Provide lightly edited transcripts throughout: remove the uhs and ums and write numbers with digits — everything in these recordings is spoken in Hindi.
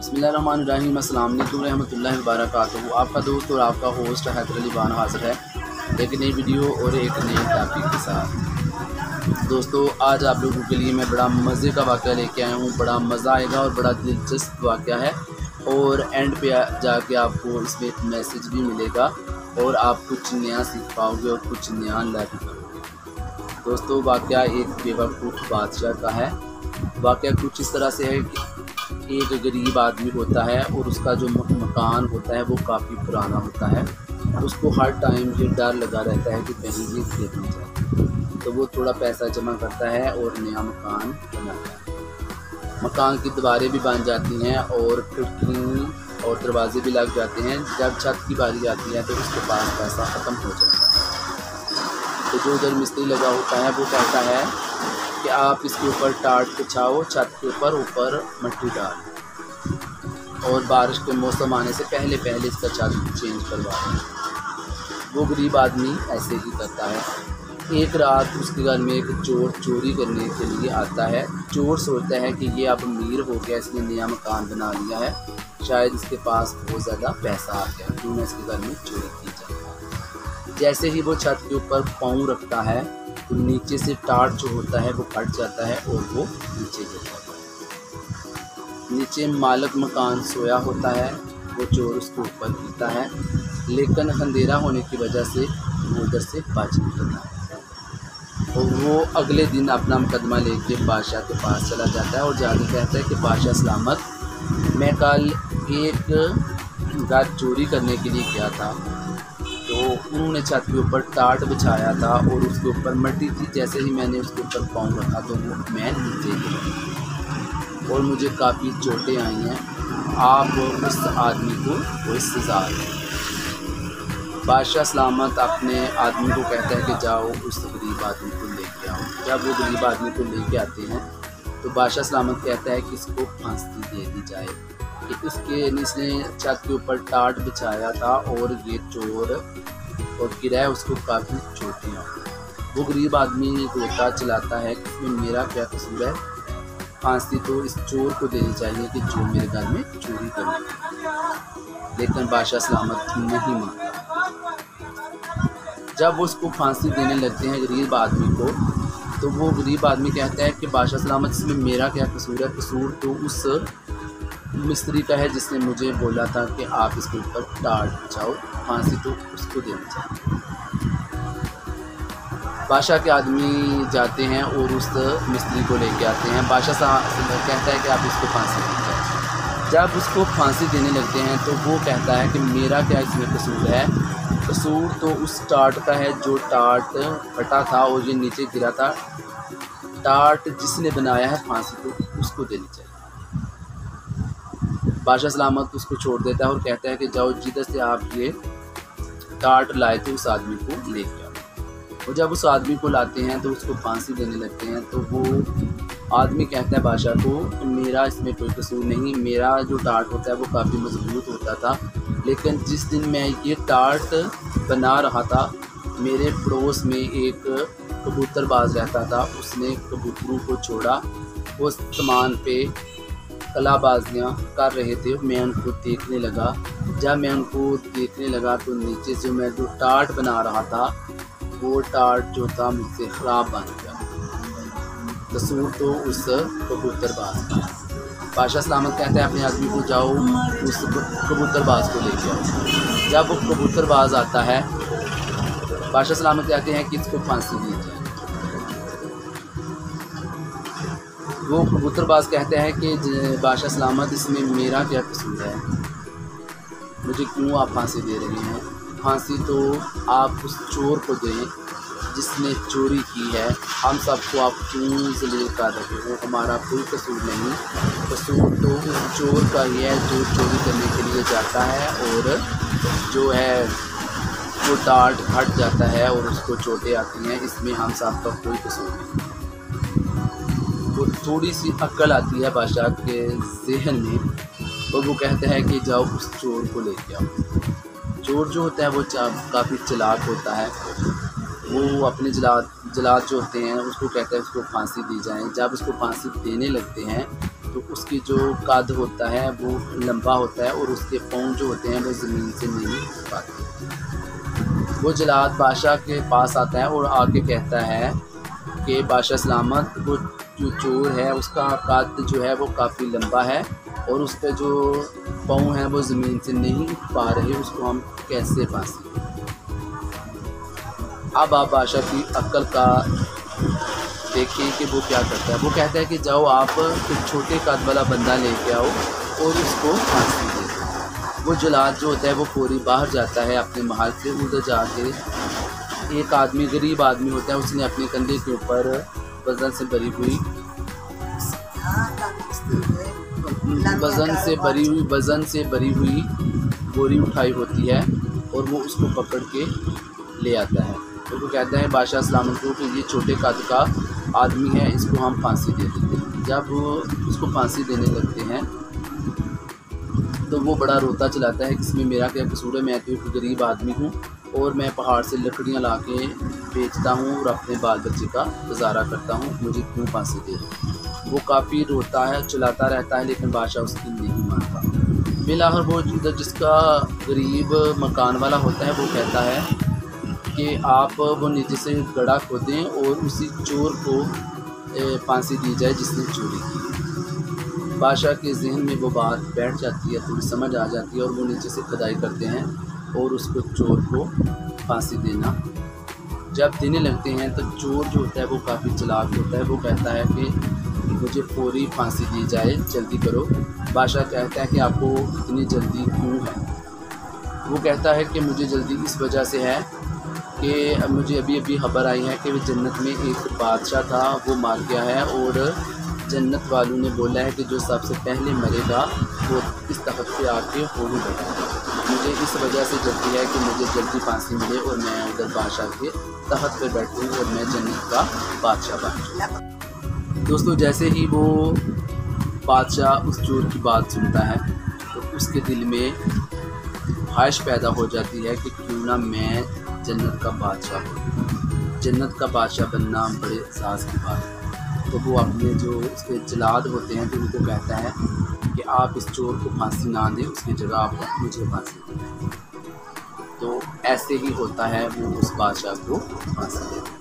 बिस्मिल्लाहिर्रहमानिर्रहीम, अस्सलाम वालेकुम रहमतुल्लाहि व बरकातुहू। आपका दोस्त और आपका होस्ट हैदर अली खान हाज़िर है एक नई वीडियो और एक नए टॉपिक के साथ। दोस्तों, आज आप लोगों के लिए मैं बड़ा मज़े का वाक़या लेके आया हूँ। बड़ा मज़ा आएगा और बड़ा दिलचस्प वाक़या है और एंड पे जाके आपको इसमें एक मैसेज भी मिलेगा और आप कुछ नया सीख पाओगे और कुछ नया लर्न करोगे। दोस्तों, वाक़या एक बेवकूफ़ बादशाह का है। वाक़या कुछ इस तरह से है कि एक गरीब आदमी होता है और उसका जो मकान होता है वो काफ़ी पुराना होता है। उसको हर टाइम ये डर लगा रहता है कि कहीं ये गिर न जाए, तो वो थोड़ा पैसा जमा करता है और नया मकान बनाता है। मकान की दीवारें भी बन जाती हैं और खिड़की और दरवाजे भी लग जाते हैं। जब छत की बारी आती है तो उसके पास पैसा ख़त्म हो जाता है। तो जो उधर मिस्त्री लगा होता है वो कहता है कि आप इसके ऊपर टाट बिछाओ, छत के ऊपर मिट्टी डाल और बारिश के मौसम आने से पहले इसका छत चेंज करवा दें। वो गरीब आदमी ऐसे ही करता है। एक रात उसके घर में एक चोर चोरी करने के लिए आता है। चोर सोचता है कि ये अब अमीर हो गया, इसने नया मकान बना लिया है, शायद इसके पास बहुत ज़्यादा पैसा आ गया, क्यों ना इसके घर में चोरी की जाए। जैसे ही वो छत के ऊपर पाँव रखता है तो नीचे से टाट जो होता है वो फट जाता है और वो नीचे गिर जाता है। नीचे मालिक मकान सोया होता है। वो चोर उसके ऊपर गिरता है, लेकिन अंधेरा होने की वजह से वो उधर से बच निकलता है और वो अगले दिन अपना मुकदमा लेके बादशाह के पास चला जाता है और जाके कहता है कि बादशाह सलामत, मैं कल एक घर चोरी करने के लिए गया था, तो उन्होंने छत के ऊपर टाट बिछाया था और उसके ऊपर मिट्टी थी। जैसे ही मैंने उसके ऊपर पाँव रखा तो वो मैं नीचे गिरा और मुझे काफ़ी चोटें आई हैं। आप उस आदमी को कोई सज़ा दें। बादशाह सलामत अपने आदमी को कहता है कि जाओ उस गरीब आदमी को लेके आओ। जब वो गरीब आदमी को लेके आते हैं तो बादशाह सलामत कहता है कि इसको फांसी दे दी जाए कि इसने छत के ऊपर टाट बिछाया था और ये चोर और गिरा है, उसको काफ़ी चोटें आई। वो गरीब आदमी रोता चलाता है कि इसमें मेरा क्या कसूर है, फांसी तो इस चोर को देनी चाहिए कि जो मेरे घर में चोरी करे। लेकिन बादशाह सलामत नहीं मानता। जब वो उसको फांसी देने लगते हैं गरीब आदमी को, तो वो गरीब आदमी कहता है कि बादशाह सलामत, इसमें मेरा क्या कसूर है, कसूर तो उस मिस्त्री का है जिसने मुझे बोला था कि आप इसके ऊपर टाट बिछाओ, फांसी तो उसको देनी चाहिए। बादशाह के आदमी जाते हैं और उस मिस्त्री को लेके आते हैं। बादशाह कहता है कि आप इसको फांसी दीजिए। जब उसको फांसी देने लगते हैं तो वो कहता है कि मेरा क्या इसमें कसूर है, कसूर तो उस टाट का है जो टाट फटा था और ये नीचे गिरा था। टाट जिसने बनाया है फांसी तो उसको देनी चाहिए। बादशाह सलामत उसको छोड़ देता है और कहता है कि जाओ जिधर से आप ये टाट लाए थे उस आदमी को लेके आओ। और जब उस आदमी को लाते हैं तो उसको फांसी देने लगते हैं तो वो आदमी कहता है बादशाह को कि मेरा इसमें कोई कसूर नहीं, मेरा जो टाट होता है वो काफ़ी मजबूत होता था, लेकिन जिस दिन मैं ये टाट बना रहा था मेरे पड़ोस में एक कबूतरबाज रहता था, उसने कबूतरों को छोड़ा, वो सामान पे कलाबाजियाँ कर रहे थे। मैं उनको देखने लगा। जब मैं उनको देखने लगा तो नीचे से मैं जो टाट बना रहा था वो टाट जो था मुझसे ख़राब बन गया। कसूर तो उस कबूतरबाज का। बादशाह सलामत कहते हैं अपने आदमी को जाओ उस कबूतरबाज को लेके आओ। जब वो कबूतरबाज आता है बादशाह सलामत कहते हैं कि इसको फांसी दी जाए। वो कबूतरबाज कहते हैं कि बादशाह सलामत, इसमें मेरा क्या कसूर है, मुझे क्यों आप फांसी दे रहे हैं, फांसी तो आप उस चोर को दें जिसने चोरी की है, हम सबको आप क्यों जलील कर रहे हो, हमारा कोई कसूर नहीं, कसूर तो उस चोर का ही है जो चोरी करने के लिए जाता है और जो है वो टाट हट जाता है और उसको चोटें आती हैं, इसमें हम सबका कोई कसूर नहीं। वो थोड़ी सी अक्ल आती है बादशाह के जहन में और वो कहता है कि जाओ उस चोर को लेके आओ। चोर जो होता है वो काफ़ी चालाक होता है। वो अपने जलाद जो होते हैं उसको कहता है उसको फांसी दी जाए। जब उसको फांसी देने लगते हैं तो उसकी जो कद होता है वो लंबा होता है और उसके पाँव जो होते हैं वो ज़मीन से नहीं पाते। वो जलाद बादशाह के पास आता है और आके कहता है कि बादशाह सलामत, वो जो चोर है उसका कद जो है वो काफ़ी लंबा है और उसके जो पाँव हैं वो ज़मीन से नहीं पा रहे, उसको हम कैसे फांसी। अब आप बादशाह की अक्ल का देखें कि वो क्या करता है। वो कहता है कि जाओ आप एक छोटे कद वाला बंदा लेके आओ और उसको फांसी दे। वो जलाद जो होता है वो पूरी बाहर जाता है अपने महल से। उधर जाके एक आदमी, गरीब आदमी होता है, उसने अपने कंधे के ऊपर वज़न से भरी हुई बोरी उठाई होती है और वो उसको पकड़ के ले आता है। तो वो कहता है बादशाह सलामत को कि ये छोटे कद का आदमी है, इसको हम फांसी दे देते हैं। जब वो उसको फांसी देने लगते हैं तो वो बड़ा रोता चलाता है कि इसमें मेरा क्या कसूर है, मैं तो एक गरीब आदमी हूँ और मैं पहाड़ से लकड़ियाँ ला के बेचता हूँ और अपने बाल बच्चे का गुजारा करता हूँ, मुझे क्यों फांसी दे रहे। वो काफ़ी रोता है, चिल्लाता रहता है, लेकिन बादशाह उसकी नहीं मानता। बिलाखिर वो जिसका गरीब मकान वाला होता है वो कहता है कि आप वो नीचे से गड्ढा खोदें और उसी चोर को फांसी दी जाए जिसने चोरी की। बादशाह के जहन में वो बात बैठ जाती है, थोड़ी समझ आ जाती है और वो नीचे से खुदाई करते हैं और उसको चोर को फांसी देने लगते हैं। तो चोर जो होता है वो काफ़ी चालाक होता है। वो कहता है कि मुझे फौरी फांसी दी जाए, जल्दी करो। बादशाह कहता है कि आपको इतनी जल्दी क्यों है। वो कहता है कि मुझे जल्दी इस वजह से है कि मुझे अभी खबर आई है कि जन्नत में एक बादशाह था, वो मार गया है और जन्नत वालों ने बोला है कि जो सबसे पहले मरेगा वो इस तख्त पे आके होली बैठेगा। मुझे इस वजह से जल्दी है कि मुझे जल्दी फांसी मिले और मैं उधर बादशाह के तख्त पे बैठूँ और मैं जन्नत का बादशाह बन जाऊँ। दोस्तों, जैसे ही वो बादशाह उस चोर की बात सुनता है तो उसके दिल में ख्वाहिश पैदा हो जाती है कि क्यों ना मैं जन्नत का बादशाह हूँ। जन्नत का बादशाह बनना बड़े एहसास की बात है। तो वो अपने जो उसके जलाद होते हैं तो उनको कहता है कि आप इस चोर को फांसी ना दें, उसकी जगह आप मुझे फांसी दें। तो ऐसे ही होता है, वो उस बादशाह को फांसी देते।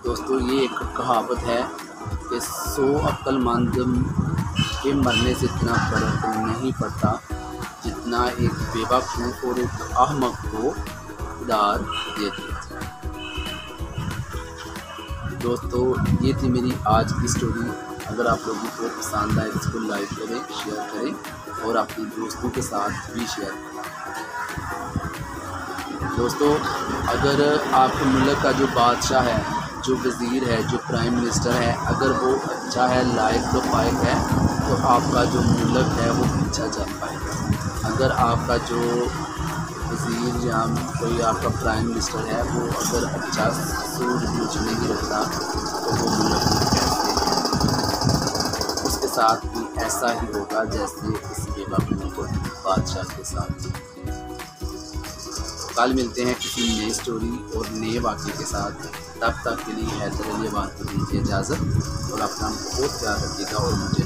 दोस्तों, ये एक कहावत है कि 100 अक्लमंद के मरने से इतना फर्क नहीं पड़ता जितना एक बेवकूफ़ और एक अहमक को उधार दे दिया जाए। दोस्तों, ये थी मेरी आज की स्टोरी। अगर आप लोगों को पसंद आए इसको लाइक करें, शेयर करें और अपने दोस्तों के साथ भी शेयर करें। दोस्तों, अगर आपके मुल्क का जो बादशाह है, जो वज़ीर है, जो प्राइम मिनिस्टर है, अगर वो अच्छा है, लायक प्रोफाइल है, तो आपका जो मुल्क है वो अच्छा चल पाएगा। अगर आपका जो वज़ीर या कोई आपका प्राइम मिनिस्टर है वो अगर अच्छा सूझबूझ नहीं रखता तो वो मुल्क कैसे, उसके साथ भी ऐसा ही होगा जैसे इस बेवकूफ़ बादशाह के साथ। कल मिलते हैं किसी नई स्टोरी और नए वाक़े के साथ। तब तक के लिए हैदर अली आवाज़ को दीजिए इजाज़त और अपना बहुत ख्याल रखिएगा और मुझे